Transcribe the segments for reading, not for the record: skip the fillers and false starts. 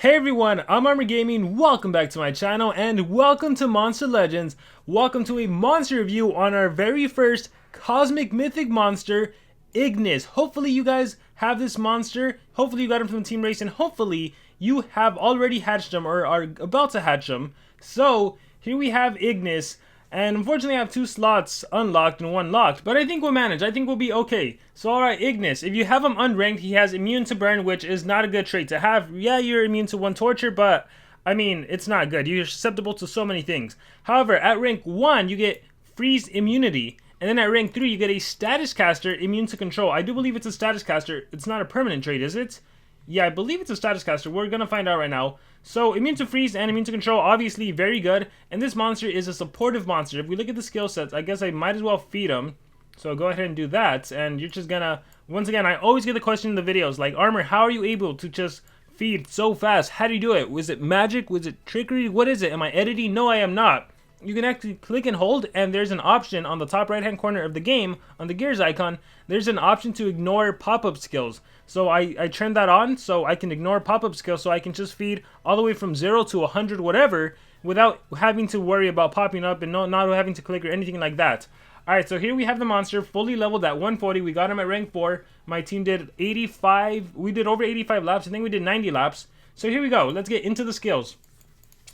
Hey everyone, I'm Noamori Gaming, welcome back to my channel, and welcome to Monster Legends. Welcome to a monster review on our very first Cosmic Mythic monster, Ignis. Hopefully you guys have this monster, hopefully you got him from Team Race, and hopefully you have already hatched him or are about to hatch him. So, here we have Ignis. And unfortunately I have 2 slots unlocked and 1 locked, but I think we'll manage. I think we'll be okay. So alright, Ignis, if you have him unranked, he has immune to burn, which is not a good trait to have. Yeah, you're immune to 1 torture, but I mean, it's not good. You're susceptible to so many things. However, at rank 1, you get freeze immunity. And then at rank 3, you get a status caster immune to control. I do believe it's a status caster. It's not a permanent trait, is it? Yeah, I believe it's a status caster. We're gonna find out right now. So, immune to freeze and immune to control, obviously very good. And this monster is a supportive monster. If we look at the skill sets, I guess I might as well feed him. So, I'll go ahead and do that. And you're just gonna... Once again, I always get the question in the videos, like, Armor, how are you able to just feed so fast? How do you do it? Was it magic? Was it trickery? What is it? Am I editing? No, I am not. You can actually click and hold, and there's an option on the top right hand corner of the game, on the gears icon, there's an option to ignore pop-up skills. So I turned that on so I can ignore pop-up skills, so I can just feed all the way from 0 to 100 whatever without having to worry about popping up and not having to click or anything like that. Alright, so here we have the monster fully leveled at 140. We got him at rank 4. My team did 85. We did over 85 laps. I think we did 90 laps. So here we go. Let's get into the skills.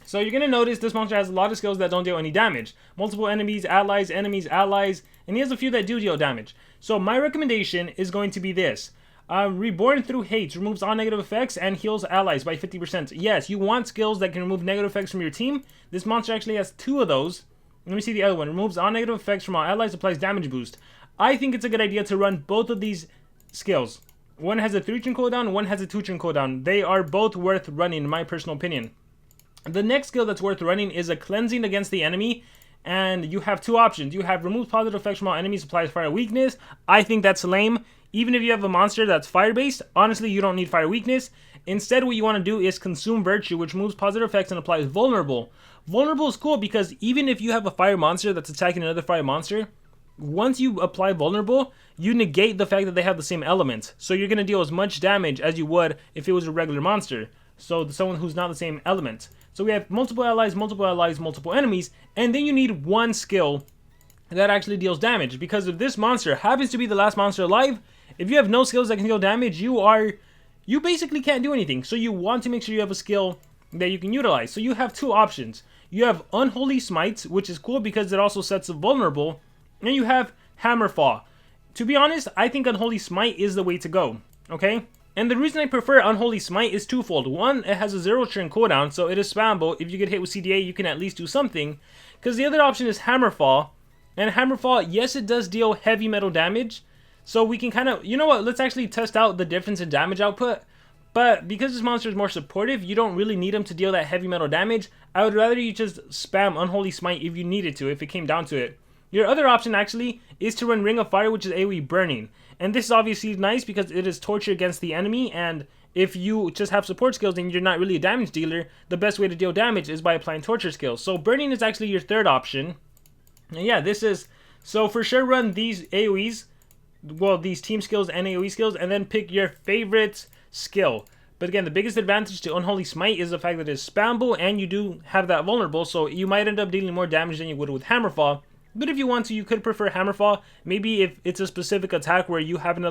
So you're going to notice this monster has a lot of skills that don't deal any damage. Multiple enemies, allies, and he has a few that do deal damage. So my recommendation is going to be this. Reborn Through Hate removes all negative effects and heals allies by 50%. Yes, you want skills that can remove negative effects from your team. This monster actually has 2 of those. Let me see the other one. Removes all negative effects from all allies, applies damage boost. I think it's a good idea to run both of these skills. One has a 3-turn cooldown, one has a 2-turn cooldown. They are both worth running in my personal opinion. The next skill that's worth running is a cleansing against the enemy, and you have 2 options. You have remove positive effects from all enemies, applies fire weakness. I think that's lame. Even if you have a monster that's fire based, honestly you don't need fire weakness. Instead what you want to do is consume virtue, which moves positive effects and applies vulnerable. Vulnerable is cool because even if you have a fire monster that's attacking another fire monster, once you apply vulnerable, you negate the fact that they have the same element. So you're going to deal as much damage as you would if it was a regular monster. So someone who's not the same element. So we have multiple allies, multiple enemies, and then you need 1 skill that actually deals damage. Because if this monster happens to be the last monster alive, if you have no skills that can deal damage, you basically can't do anything. So you want to make sure you have a skill that you can utilize. So you have 2 options. You have Unholy Smite, which is cool because it also sets a vulnerable, and you have Hammerfall. To be honest, I think Unholy Smite is the way to go, okay? And the reason I prefer Unholy Smite is twofold. One, it has a 0-turn cooldown, so it is spammable. If you get hit with CDA, you can at least do something. Because the other option is Hammerfall. And Hammerfall, yes, it does deal heavy metal damage. So we can kind of, you know what, let's actually test out the difference in damage output. But because this monster is more supportive, you don't really need him to deal that heavy metal damage. I would rather you just spam Unholy Smite if you needed to, if it came down to it. Your other option actually is to run Ring of Fire, which is AoE burning. And this is obviously nice because it is torture against the enemy, and if you just have support skills and you're not really a damage dealer, the best way to deal damage is by applying torture skills. So burning is actually your 3rd option. And yeah, this is... So for sure run these AoEs, well, these team skills and AoE skills, and then pick your favorite skill. But again, the biggest advantage to Unholy Smite is the fact that it's spammable and you do have that vulnerable, so you might end up dealing more damage than you would with Hammerfall. But if you want to, you could prefer Hammerfall. Maybe if it's a specific attack where you have an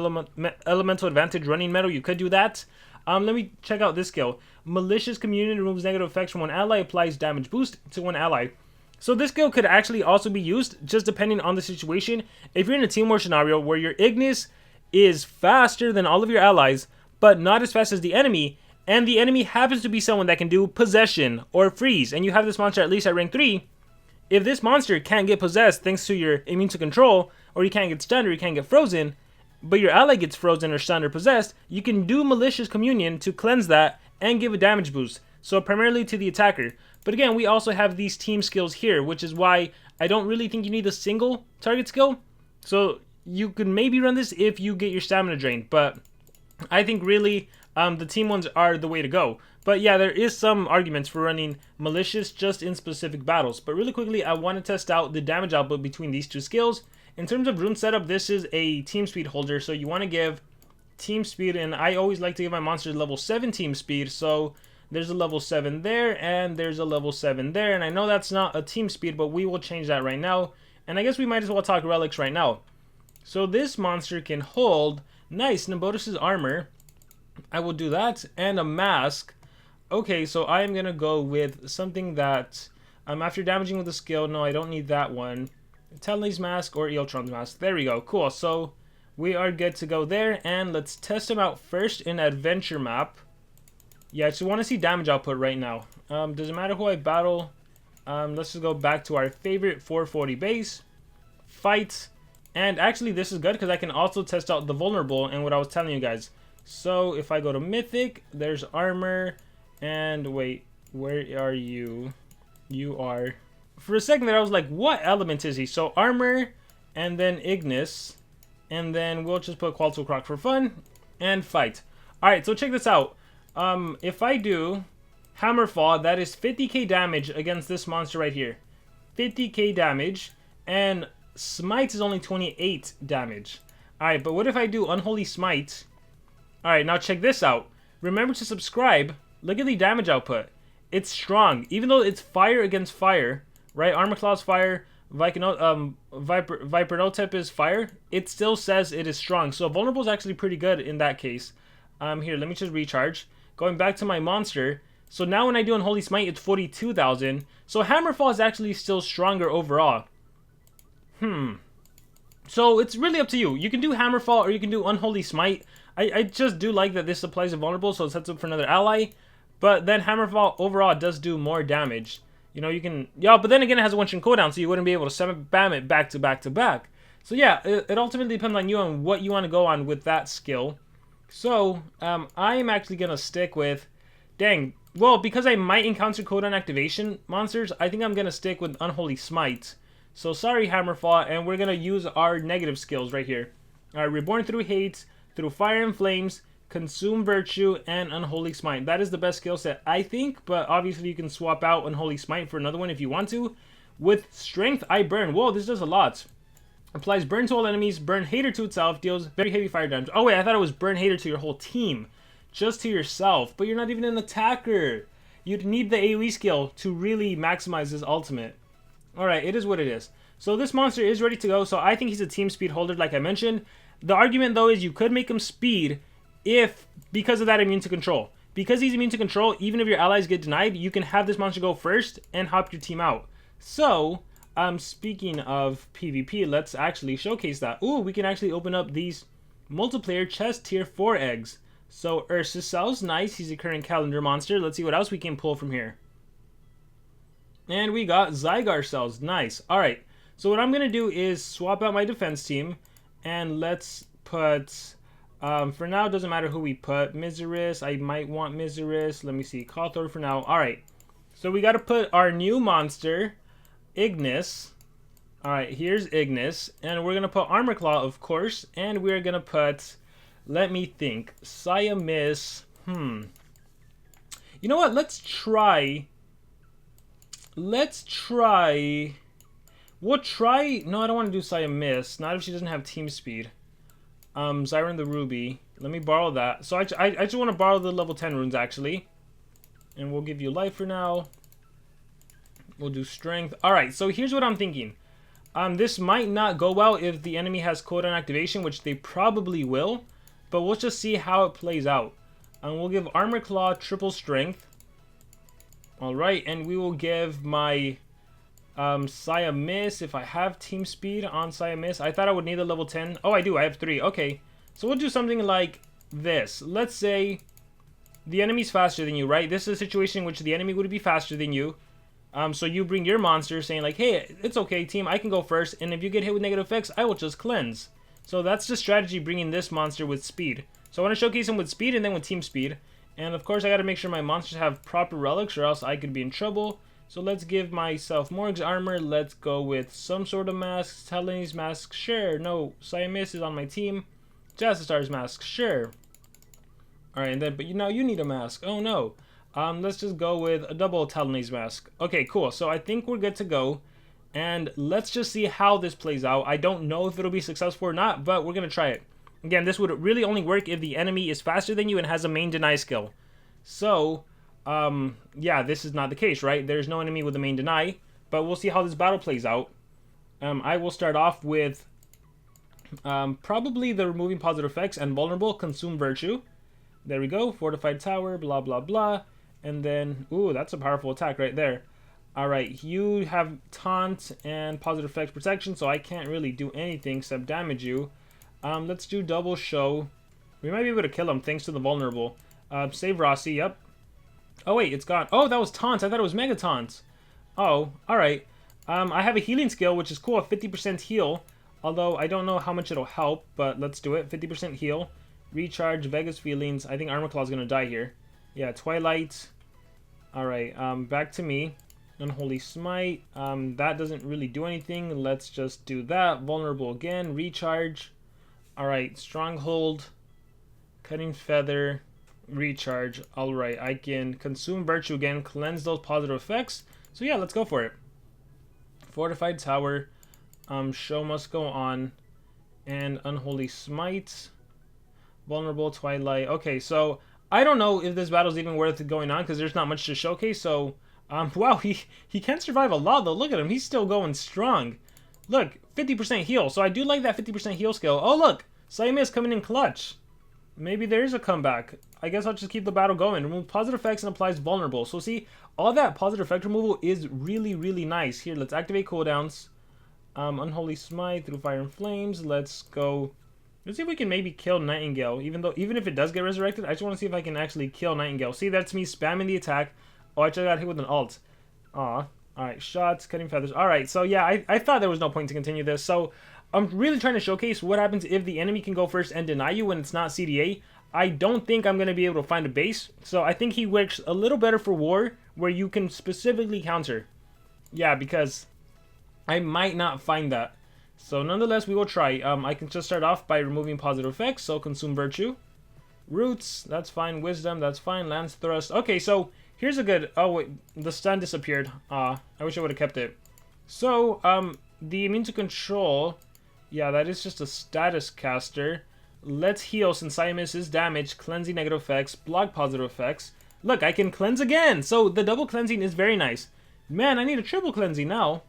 elemental advantage running metal, you could do that. Let me check out this skill. Malicious Communion removes negative effects from 1 ally, applies damage boost to 1 ally. So this skill could actually also be used, just depending on the situation. If you're in a team war scenario where your Ignis is faster than all of your allies, but not as fast as the enemy, and the enemy happens to be someone that can do possession or freeze, and you have this monster at least at rank 3, if this monster can't get possessed thanks to your immune to control, or you can't get stunned or you can't get frozen, but your ally gets frozen or stunned or possessed, you can do Malicious Communion to cleanse that and give a damage boost. So primarily to the attacker. But again, we also have these team skills here, which is why I don't really think you need a single target skill. So you could maybe run this if you get your stamina drained, but I think really the team ones are the way to go. But yeah, there is some arguments for running Malicious just in specific battles. But really quickly, I want to test out the damage output between these 2 skills. In terms of rune setup, this is a team speed holder, so you want to give team speed, and I always like to give my monsters level 7 team speed, so There's a level 7 there, and there's a level 7 there. And I know that's not a team speed, but we will change that right now. And I guess we might as well talk relics right now. So this monster can hold, nice, Nabodus' armor. I will do that, and a mask. Okay, so I am going to go with something that, after damaging with a skill, no, I don't need that one. Talon's mask or Eotron's mask. There we go, cool. So we are good to go there, and let's test him out first in adventure map. Yeah, I just want to see damage output right now. Doesn't matter who I battle. Let's just go back to our favorite 440 base. Fight. And actually, this is good because I can also test out the vulnerable and what I was telling you guys. So if I go to Mythic, there's armor. And wait, where are you? You are... For a second there, I was like, what element is he? So armor, and then Ignis. And then we'll just put Quetzalcoatl Croc for fun. And fight. Alright, so check this out. If I do Hammerfall, that is 50k damage against this monster right here. 50k damage, and Smite is only 28 damage. Alright, but what if I do Unholy Smite? Alright, now check this out. Remember to subscribe. Look at the damage output. It's strong, even though it's fire against fire, right? Armor Claw's fire, Vipernotep is fire. It still says it is strong, so Vulnerable is actually pretty good in that case. Here, let me just recharge. Going back to my monster. So now when I do Unholy Smite, it's 42,000. So Hammerfall is actually still stronger overall. So it's really up to you. You can do Hammerfall or you can do Unholy Smite. I just do like that this applies to Vulnerable, so it sets up for another ally. But then Hammerfall overall does do more damage. You know, you can... Yeah, but then again, it has a one-shot cooldown, so you wouldn't be able to spam it back to back to back. So yeah, it ultimately depends on you and what you want to go on with that skill. So, I am actually going to stick with... Dang. Well, because I might encounter cooldown activation monsters, I think I'm going to stick with Unholy Smite. So, sorry, Hammerfall, and we're going to use our negative skills right here. Alright, Reborn through Hate, through Fire and Flames, Consume Virtue, and Unholy Smite. That is the best skill set, I think, but obviously you can swap out Unholy Smite for another one if you want to. With Strength, I Burn. Whoa, this does a lot. Applies burn to all enemies, burn hater to itself, deals very heavy fire damage. Oh wait, I thought it was burn hater to your whole team. Just to yourself, but you're not even an attacker. You'd need the AoE skill to really maximize this ultimate. Alright, it is what it is. So this monster is ready to go, so I think he's a team speed holder like I mentioned. The argument though is you could make him speed because of that immune to control. Because he's immune to control, even if your allies get denied, you can have this monster go first and help your team out. So... speaking of PvP, let's actually showcase that. Ooh, we can actually open up these multiplayer chest tier 4 eggs. So Ursus Cell's nice, he's a current calendar monster. Let's see what else we can pull from here. And we got Zygarde cells, nice. Alright, so what I'm going to do is swap out my defense team. And let's put, for now it doesn't matter who we put. Miseris, I might want Miseris. Let me see, Cawthor for now. Alright, so we got to put our new monster, Ignis. Alright, here's Ignis. And we're going to put Armor Claw, of course. And we're going to put, let me think, Siamese. You know what? Let's try. We'll try. No, I don't want to do Siamese. Not if she doesn't have team speed. Zyron the Ruby. Let me borrow that. So I just want to borrow the level 10 runes, actually. And we'll give you life for now. We'll do strength. Alright, so here's what I'm thinking. This might not go well if the enemy has cooldown activation, which they probably will. But we'll just see how it plays out. We'll give Armor Claw triple strength. Alright, and we will give my Siamese, if I have team speed on Siamese. I thought I would need a level 10. Oh, I do. I have 3. Okay. So we'll do something like this. Let's say the enemy's faster than you, right? This is a situation in which the enemy would be faster than you. So you bring your monster saying like, hey, it's okay, team, I can go first, and if you get hit with negative effects, I will just cleanse. So that's the strategy, bringing this monster with speed. So I want to showcase him with speed and then with team speed. And of course, I got to make sure my monsters have proper relics or else I could be in trouble. So let's give myself Morg's armor. Let's go with some sort of mask. Talon's mask, sure. No, Siamese is on my team. Jazzstar's mask, sure. Alright, and then, but now you need a mask. Oh no. Let's just go with a double Talon's mask. Okay, cool. So I think we're good to go. And let's just see how this plays out. I don't know if it'll be successful or not, but we're going to try it. Again, this would really only work if the enemy is faster than you and has a main deny skill. So, yeah, this is not the case, right? There's no enemy with the main deny, but we'll see how this battle plays out. I will start off with probably the removing positive effects and vulnerable, consume virtue. There we go, fortified tower, blah, blah, blah. And then, ooh, that's a powerful attack right there. Alright, you have taunt and positive effects protection, so I can't really do anything except damage you. Let's do double show. We might be able to kill him thanks to the vulnerable. Save Rossi, yep. Oh wait, it's gone. Oh, that was taunt. I thought it was mega taunt. Oh, alright. I have a healing skill, which is cool, a 50% heal. Although, I don't know how much it'll help, but let's do it. 50% heal. Recharge, Vegas Feelings. I think Armor Claw's gonna die here. Yeah, Twilight. Alright, back to me. Unholy Smite. That doesn't really do anything. Let's just do that. Vulnerable again. Recharge. Alright, Stronghold. Cutting Feather. Recharge. Alright, I can consume Virtue again. Cleanse those positive effects. So yeah, let's go for it. Fortified Tower. Show must go on. And Unholy Smite. Vulnerable, Twilight. Okay, so I don't know if this battle's even worth going on because there's not much to showcase, so wow, he can survive a lot though. Look at him, he's still going strong. Look, 50% heal, so I do like that 50% heal skill. Oh look, Saime is coming in clutch. Maybe there is a comeback. I guess I'll just keep the battle going. Remove positive effects and applies vulnerable. So see, all that positive effect removal is really, really nice. Here, let's activate cooldowns. Unholy Smite through Fire and Flames. Let's go. Let's see if we can maybe kill Nightingale. Even if it does get resurrected, I just want to see if I can actually kill Nightingale. See, that's me spamming the attack. Oh, I just got hit with an alt. Aw. Alright, shots, cutting feathers. Alright, so yeah, I thought there was no point to continue this. So, I'm really trying to showcase what happens if the enemy can go first and deny you when it's not CDA. I don't think I'm going to be able to find a base. So, I think he works a little better for war, where you can specifically counter. Yeah, because I might not find that. So, nonetheless, we will try. I can just start off by removing positive effects. So, consume virtue. Roots, that's fine. Wisdom, that's fine. Lance thrust. Okay, so here's a good... Oh, wait. The stun disappeared. I wish I would have kept it. So, the immune to control... Yeah, that is just a status caster. Let's heal since Siamis is damaged. Cleansing negative effects. Block positive effects. Look, I can cleanse again. So, the double cleansing is very nice. Man, I need a triple cleansing now.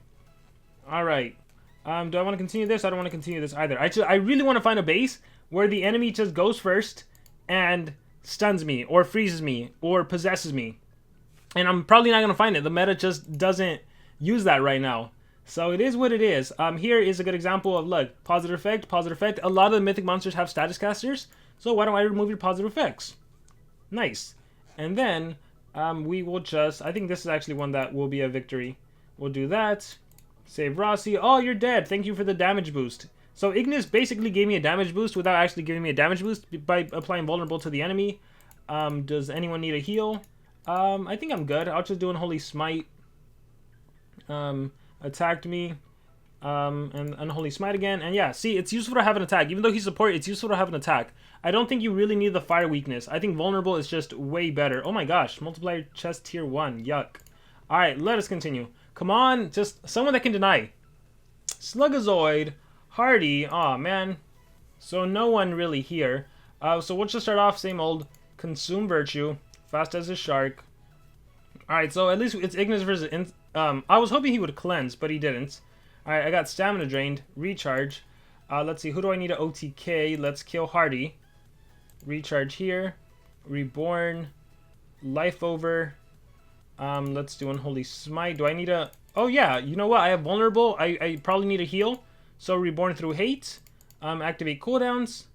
Alright. Do I want to continue this? I don't want to continue this either. I really want to find a base where the enemy just goes first and stuns me, or freezes me, or possesses me. And I'm probably not going to find it. The meta just doesn't use that right now. So it is what it is. Here is a good example of, look, positive effect, positive effect. A lot of the mythic monsters have status casters, so why don't I remove your positive effects? Nice. And then we will just, I think this is actually one that will be a victory. We'll do that. Save Rossi. Oh, you're dead. Thank you for the damage boost. So Ignis basically gave me a damage boost without actually giving me a damage boost by applying vulnerable to the enemy. Does anyone need a heal? I think I'm good. I'll just do Unholy Smite. Attacked me. And Unholy Smite again. And yeah, see, it's useful to have an attack. Even though he's support, it's useful to have an attack. I don't think you really need the fire weakness. I think vulnerable is just way better. Oh my gosh, multiplier chest tier 1. Yuck. Alright, let us continue. Come on, just someone that can deny. Slugazoid, Hardy, aw man. So no one really here. So we'll just start off, same old. Consume Virtue, fast as a shark. Alright, so at least it's Ignis versus... I was hoping he would cleanse, but he didn't. Alright, I got stamina drained. Recharge. Let's see, who do I need to OTK? Let's kill Hardy. Recharge here. Reborn. Life over. Let's do Unholy Smite. Do I need a... Oh yeah, you know what? I have Vulnerable. I probably need a heal. So Reborn through Hate. Activate cooldowns.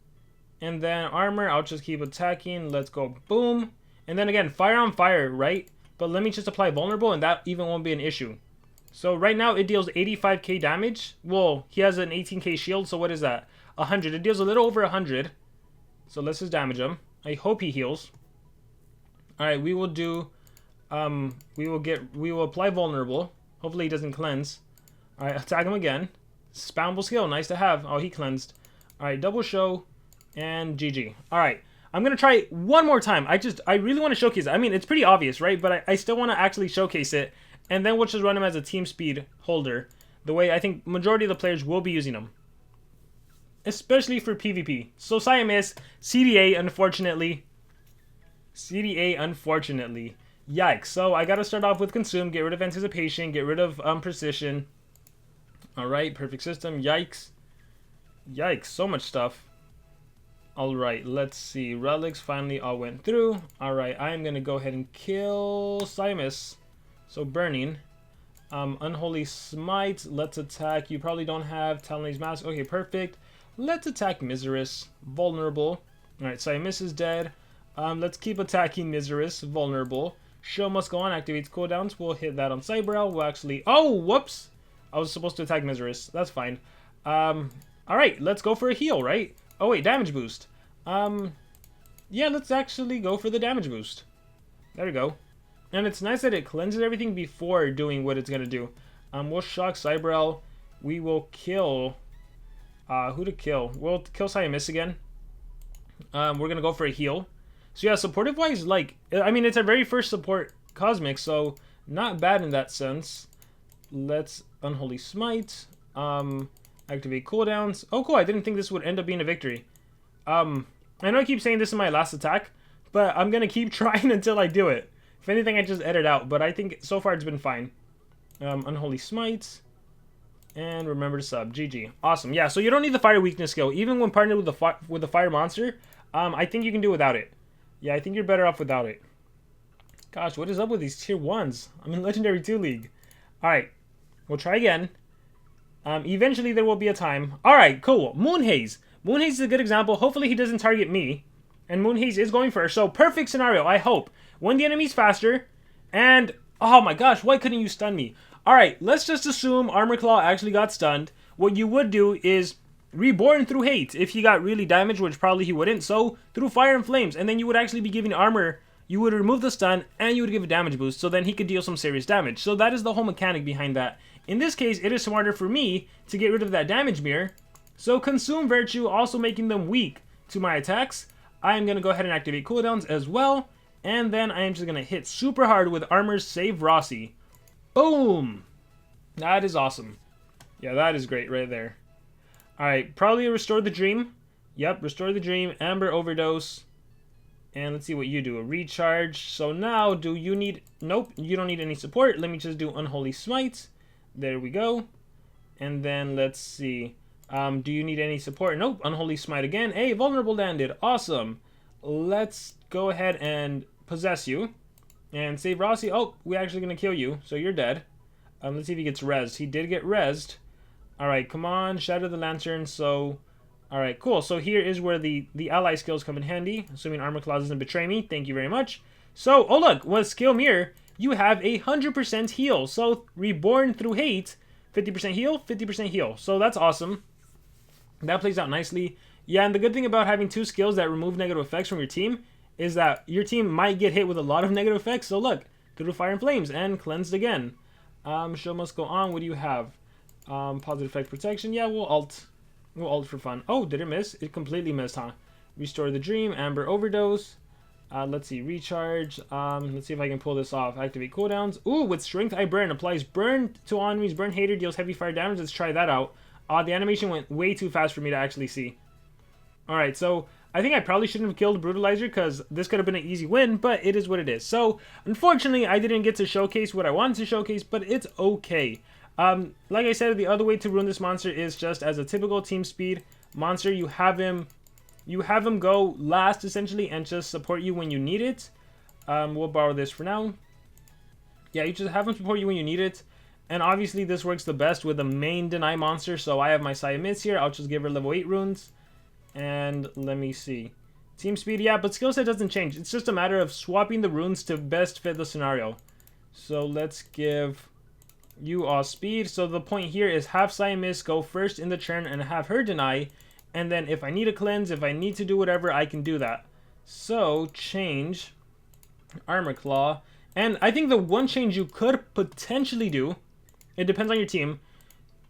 And then Armor, I'll just keep attacking. Let's go. Boom. And then again, Fire on Fire, right? But let me just apply Vulnerable and that even won't be an issue. So right now it deals 85k damage. Well, he has an 18k shield, so what is that? 100. It deals a little over 100. So let's just damage him. I hope he heals. Alright, we will do... we will apply Vulnerable. Hopefully he doesn't cleanse. Alright, attack him again. Spammable skill, nice to have. Oh, he cleansed. Alright, double show. And GG. Alright, I'm gonna try it one more time. I really want to showcase it. I mean, it's pretty obvious, right? But I still want to actually showcase it. And then we'll just run him as a team speed holder. The way I think majority of the players will be using him. Especially for PvP. So Siamis, CDA, unfortunately. CDA, unfortunately. Yikes. So I gotta start off with Consume, get rid of Anticipation, get rid of Precision. Alright, Perfect System. Yikes. Yikes, so much stuff. Alright, let's see. Relics finally all went through. Alright, I'm gonna go ahead and kill Simus. So Burning. Unholy Smite. Let's attack. You probably don't have Talon's Mask. Okay, perfect. Let's attack Miseris. Vulnerable. Alright, Simus is dead. Let's keep attacking Miseris. Vulnerable. Show must go on. Activates cooldowns. We'll hit that on Cyberl. We'll actually... Oh, whoops! I was supposed to attack Miseris. That's fine. Alright, let's go for a heal, right? Oh, wait, damage boost. Yeah, let's actually go for the damage boost. There we go. And it's nice that it cleanses everything before doing what it's gonna do. We'll shock Cyberl. We will kill... who to kill? We'll kill Siamis again. We're gonna go for a heal. So yeah, supportive-wise, like... I mean, it's our very first support Cosmic, so not bad in that sense. Let's Unholy Smite. Activate cooldowns. Oh, cool. I didn't think this would end up being a victory. I know I keep saying this is my last attack, but I'm gonna keep trying until I do it. If anything, I just edit out, but I think so far it's been fine. Unholy Smite. And remember to sub. GG. Awesome. Yeah, so you don't need the Fire Weakness skill. Even when partnered with the Fire Monster, I think you can do without it. Yeah, I think you're better off without it. Gosh, what is up with these tier 1s? I'm in Legendary 2 League. Alright, we'll try again. Eventually there will be a time. Alright, cool. Moonhaze. Moonhaze is a good example. Hopefully he doesn't target me. And Moonhaze is going first. So, perfect scenario, I hope. When the enemy's faster. And, oh my gosh, why couldn't you stun me? Alright, let's just assume Armor Claw actually got stunned. What you would do is Reborn through Hate if he got really damaged, which probably he wouldn't. So, through Fire and Flames. And then you would actually be giving armor. You would remove the stun and you would give a damage boost. So then he could deal some serious damage. So that is the whole mechanic behind that. In this case, it is smarter for me to get rid of that damage mirror. So Consume Virtue, also making them weak to my attacks. I am going to go ahead and activate cooldowns as well. And then I am just going to hit super hard with Armor's Save Rossi. Boom! That is awesome. Yeah, that is great right there. Alright, probably Restore the Dream. Yep, Restore the Dream, Amber Overdose. And let's see what you do. A Recharge. So now, do you need... Nope, you don't need any support. Let me just do Unholy Smite. There we go. And then let's see. Do you need any support? Nope. Unholy Smite again. Hey, Vulnerable landed. Awesome. Let's go ahead and possess you. And save Rossi. Oh, we're actually going to kill you. So you're dead. Let's see if he gets rezzed. He did get rezzed. Alright, come on. Shatter the Lantern. So, alright, cool. So here is where the ally skills come in handy. Assuming Armor Claw doesn't betray me. Thank you very much. So, oh look. With Skill Mirror, you have a 100% heal. So, Reborn through Hate, 50% heal, 50% heal. So, that's awesome. That plays out nicely. Yeah, and the good thing about having two skills that remove negative effects from your team is that your team might get hit with a lot of negative effects. So, look, through Fire and Flames and Cleansed again. Show must go on. What do you have? Positive Effect Protection. Yeah, we'll ult. We'll ult for fun. Oh, did it miss? It completely missed, huh? Restore the Dream, Amber Overdose. Let's see, Recharge. Let's see if I can pull this off. Activate cooldowns. Ooh, with Strength, I Burn. Applies Burn to enemies. Burn Hater deals heavy fire damage. Let's try that out. The animation went way too fast for me to actually see. Alright, so I think I probably shouldn't have killed Brutalizer because this could have been an easy win, but it is what it is. So, unfortunately, I didn't get to showcase what I wanted to showcase, but it's okay. Like I said, the other way to ruin this monster is just as a typical team speed monster. You have him go last, essentially, and just support you when you need it. We'll borrow this for now. Yeah, you just have him support you when you need it. And obviously, this works the best with the main Deny monster. So I have my Siamis here. I'll just give her level 8 runes. And let me see. Team speed, yeah, but skill set doesn't change. It's just a matter of swapping the runes to best fit the scenario. So let's give you all speed. So the point here is have Siamis go first in the turn and have her deny. And then if I need a cleanse, if I need to do whatever, I can do that. So change Armor Claw. And I think the one change you could potentially do, it depends on your team.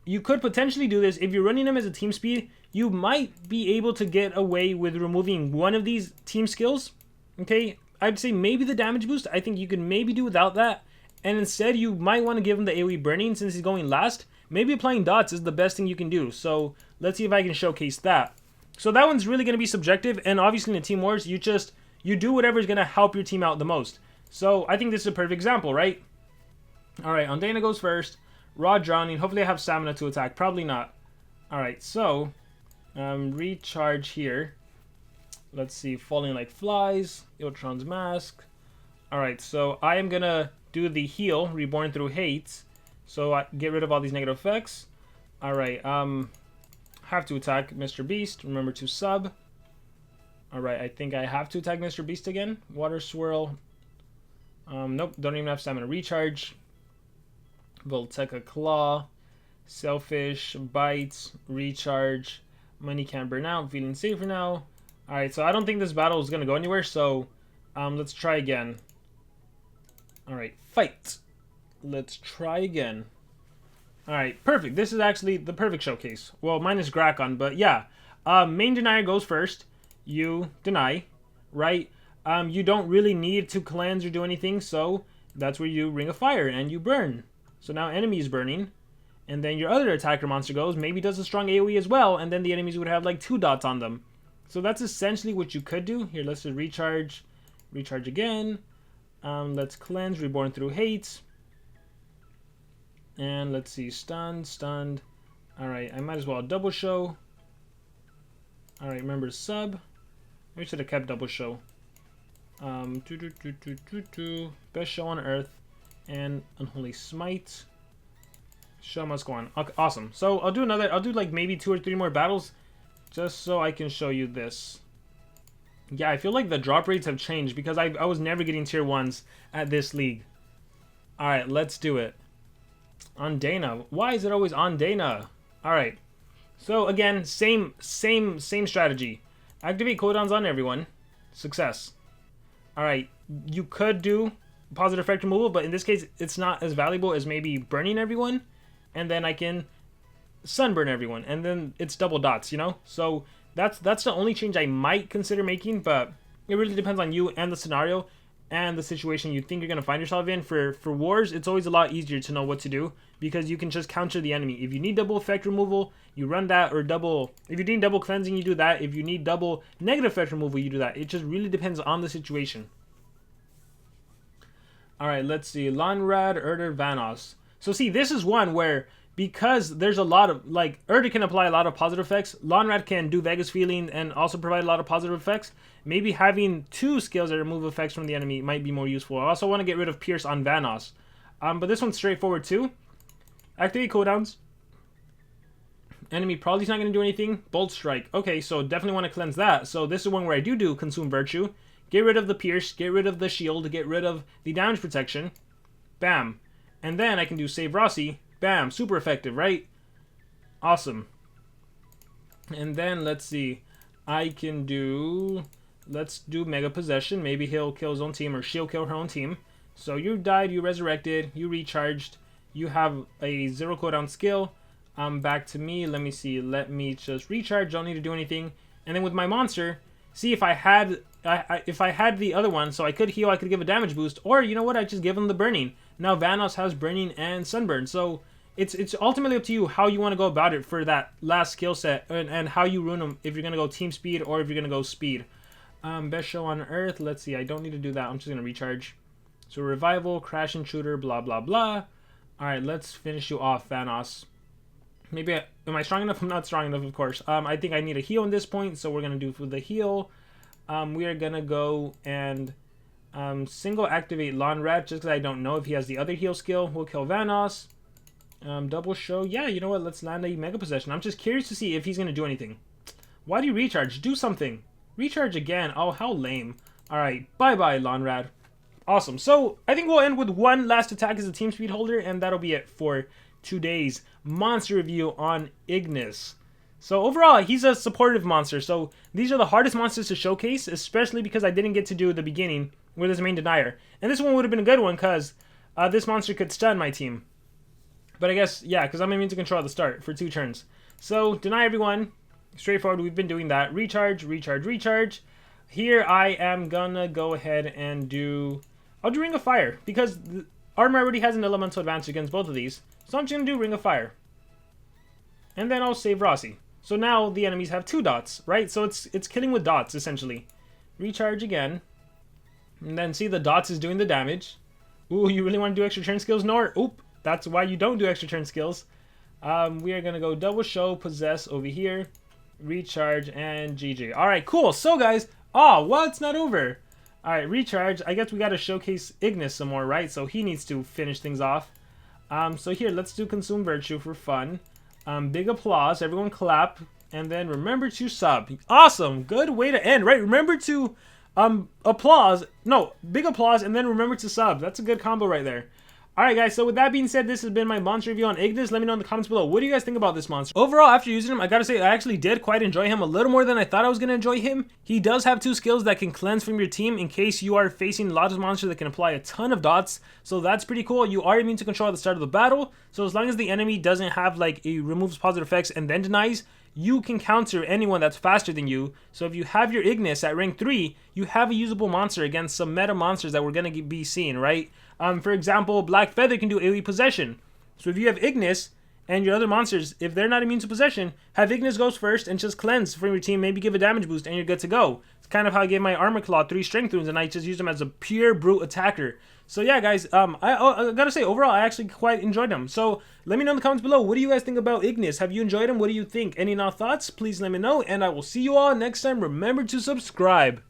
You could potentially do this if you're running them as a team speed. You might be able to get away with removing one of these team skills. Okay, I'd say maybe the damage boost. I think you can maybe do without that. And instead, you might want to give him the AoE burning since he's going last. Maybe applying dots is the best thing you can do. So let's see if I can showcase that. So that one's really going to be subjective. And obviously in the Team Wars, you do whatever is going to help your team out the most. So I think this is a perfect example, right? Alright, Undana goes first. Raw Drowning. Hopefully I have stamina to attack. Probably not. Alright, so recharge here. Let's see, Falling Like Flies. Iltron's Mask. Alright, so I am gonna do the heal, Reborn Through Hate. So I get rid of all these negative effects. Alright, have to attack Mr. Beast. Remember to sub. Alright, I think I have to attack Mr. Beast again. Water Swirl. Nope, don't even have stamina. Recharge. Volteca Claw. Selfish. Bite. Recharge. Money can't burn out. Feeling safer now. Alright, so I don't think this battle is going to go anywhere, so let's try again. Alright, fight. Let's try again. Alright, perfect. This is actually the perfect showcase. Well, minus Grakon, but yeah. Main denier goes first. You deny, right? You don't really need to cleanse or do anything, so that's where you Ring of Fire and you burn. So now enemy is burning. And then your other attacker monster goes, maybe does a strong AoE as well, and then the enemies would have like 2 dots on them. So that's essentially what you could do. Here, let's just recharge. Recharge again. Let's cleanse, Reborn Through Hate. And let's see, stunned, stunned. Alright, I might as well double show. Alright, remember sub. We should have kept double show. Best show on earth. And Unholy Smite. Show must go on. Okay, awesome. So I'll do like maybe 2 or 3 more battles. Just so I can show you this. Yeah, I feel like the drop rates have changed because I was never getting tier 1s at this league. Alright, let's do it. On Dana. Why is it always on Dana? Alright. So again, same strategy. Activate cooldowns on everyone. Success. Alright, you could do positive effect removal, but in this case, it's not as valuable as maybe burning everyone. And then I can sunburn everyone. And then it's double dots, you know? So that's the only change I might consider making, but it really depends on you and the scenario and the situation you think you're going to find yourself in. For wars, it's always a lot easier to know what to do because you can just counter the enemy. If you need double effect removal, you run that, or double... If you need double cleansing, you do that. If you need double negative effect removal, you do that. It just really depends on the situation. Alright, let's see. Lanrad, Erder, Vanoss. So see, this is one where... Because there's a lot of, like, Erder can apply a lot of positive effects, Lanrad can do Vegas Feeling and also provide a lot of positive effects. Maybe having 2 skills that remove effects from the enemy might be more useful. I also want to get rid of Pierce on Vanoss. But this one's straightforward too. Activate cooldowns. Enemy probably not going to do anything. Bolt Strike. Okay, so definitely want to cleanse that. So this is one where I do Consume Virtue. Get rid of the Pierce, get rid of the shield, get rid of the damage protection. Bam. And then I can do Save Rossi. Bam, super effective, right? Awesome. And then, let's see. I can do... Let's do Mega Possession. Maybe he'll kill his own team, or she'll kill her own team. So you died, you resurrected, you recharged. You have a 0 cooldown skill. Back to me. Let me see. Let me just recharge. Don't need to do anything. And then with my monster, see if I had... if I had the other one, so I could heal, I could give a damage boost. Or, you know what? I just give him the burning. Now Vanoss has burning and sunburn, so it's ultimately up to you how you want to go about it for that last skill set and how you ruin them, if you're going to go team speed or if you're going to go speed. Best show on earth. Let's see, I don't need to do that. I'm just going to recharge. So revival, crash intruder, blah, blah, blah. Alright, let's finish you off, Vanoss. Maybe, am I strong enough? I'm not strong enough, of course. I think I need a heal in this point, so we're going to do for the heal. We are going to go and... single activate Lanrad, just because I don't know if he has the other heal skill. We'll kill Vanoss. Double show. Yeah, you know what? Let's land a Mega Possession. I'm just curious to see if he's going to do anything. Why do you recharge? Do something. Recharge again. Oh, how lame. Alright, bye-bye, Lanrad. Awesome. So, I think we'll end with one last attack as a team speed holder, and that'll be it for today's monster review on Ignis. So overall, he's a supportive monster. So these are the hardest monsters to showcase, especially because I didn't get to do the beginning with his main denier. And this one would have been a good one because this monster could stun my team. But I guess, yeah, because I'm immune to control at the start for 2 turns. So deny everyone. Straightforward, we've been doing that. Recharge, recharge, recharge. Here I am gonna go ahead and do... I'll do Ring of Fire because Armor already has an elemental advantage against both of these. So I'm just gonna do Ring of Fire. And then I'll save Rossi. So now the enemies have 2 dots, right? So it's killing with dots, essentially. Recharge again. And then see the dots is doing the damage. Ooh, you really want to do extra turn skills, Nor? Oop, that's why you don't do extra turn skills. We are going to go double show, possess over here, recharge, and GG. Alright, cool. So, guys, well, it's not over. Alright, recharge. I guess we got to showcase Ignis some more, right? So he needs to finish things off. So here, let's do Consume Virtue for fun. Big applause. Everyone clap. And then remember to sub. Awesome. Good way to end, right? Remember to applause. No, big applause and then remember to sub. That's a good combo right there. Alright guys, so with that being said, this has been my monster review on Ignis. Let me know in the comments below. What do you guys think about this monster? Overall, after using him, I gotta say, I actually did quite enjoy him a little more than I thought I was gonna enjoy him. He does have 2 skills that can cleanse from your team in case you are facing lots of monsters that can apply a ton of dots. So that's pretty cool. You are immune to control at the start of the battle. So as long as the enemy doesn't have like a removes positive effects and then denies, you can counter anyone that's faster than you. So if you have your Ignis at rank 3, you have a usable monster against some meta monsters that we're going to be seeing, right? For example, Black Feather can do AoE possession. So if you have Ignis and your other monsters, if they're not immune to possession, have Ignis goes first and just cleanse from your team, maybe give a damage boost, and you're good to go. It's kind of how I gave my Armor Claw 3 strength runes, and I just used them as a pure brute attacker. So yeah, guys, I gotta say, overall, I actually quite enjoyed them. So let me know in the comments below, what do you guys think about Ignis? Have you enjoyed him? What do you think? Any thoughts? Please let me know, and I will see you all next time. Remember to subscribe.